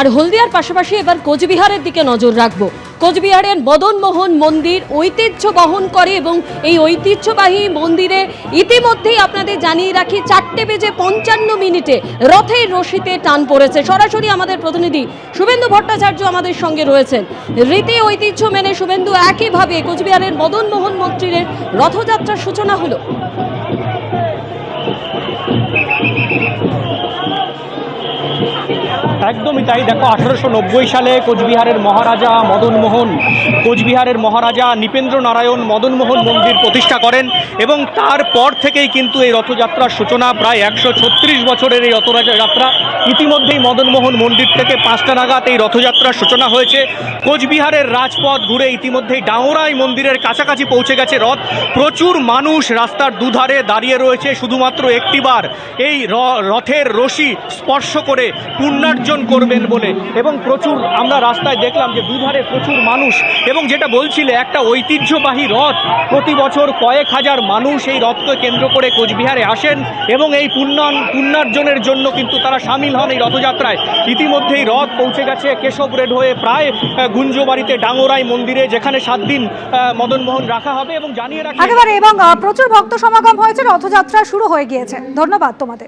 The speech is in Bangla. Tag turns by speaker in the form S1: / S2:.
S1: আর হলদিয়ার পাশাপাশি এবার কোচবিহারের দিকে নজর রাখবো। কোচবিহারের মদন মোহন মন্দির ঐতিহ্য বহন করে এবং এই ঐতিহ্যবাহী মন্দিরে ইতিমধ্যেই আপনাদের জানিয়ে রাখি 4:55 রথের রশিতে টান পড়েছে। সরাসরি আমাদের প্রতিনিধি শুভেন্দু ভট্টাচার্য আমাদের সঙ্গে রয়েছেন। রীতি ঐতিহ্য মেনে শুভেন্দু, একইভাবে কোচবিহারের মদন মোহন মন্দিরের রথযাত্রার সূচনা হলো।
S2: একদমই তাই। দেখো, 1890 সালে কোচবিহারের মহারাজা মদনমোহন, কোচবিহারের মহারাজা নৃপেন্দ্র নারায়ণ মদনমোহন মন্দির প্রতিষ্ঠা করেন এবং তারপর থেকেই কিন্তু এই রথযাত্রার সূচনা। প্রায় 136 বছরের এই রথযাত্রা। ইতিমধ্যেই মদনমোহন মন্দির থেকে 5টা নাগাদ এই রথযাত্রার সূচনা হয়েছে। কোচবিহারের রাজপথ ঘুরে ইতিমধ্যেই ডাঙরাই মন্দিরের কাছাকাছি পৌঁছে গেছে রথ। প্রচুর মানুষ রাস্তার দুধারে দাঁড়িয়ে রয়েছে শুধুমাত্র একটিবার এই রথের রশি স্পর্শ করে পুণ্যার্জন করবেন বলে। এবং প্রচুর আমরা রাস্তায় দেখলাম যে দুধারে প্রচুর মানুষ, এবং যেটা বলছিলে একটা ঐতিহ্যবাহী রথ। প্রতি বছর কয়েক হাজার মানুষ এই রথকে কেন্দ্র করে কোচবিহারে আসেন এবং এই পুণ্যার্জনের জন্য কিন্তু তারা সামিল হন এই রথযাত্রায়। ইতিমধ্যেই রথ পৌঁছে গেছে কেশব রেড হয়ে প্রায় গুঞ্জবাড়িতে ডাঙরাই মন্দিরে, যেখানে 7 দিন মদনমোহন রাখা হবে। এবং জানিয়ে রাখি
S3: একেবারে, এবং প্রচুর ভক্ত সমাগম হয়েছে, রথযাত্রা শুরু হয়ে গিয়েছে। ধন্যবাদ তোমাদের।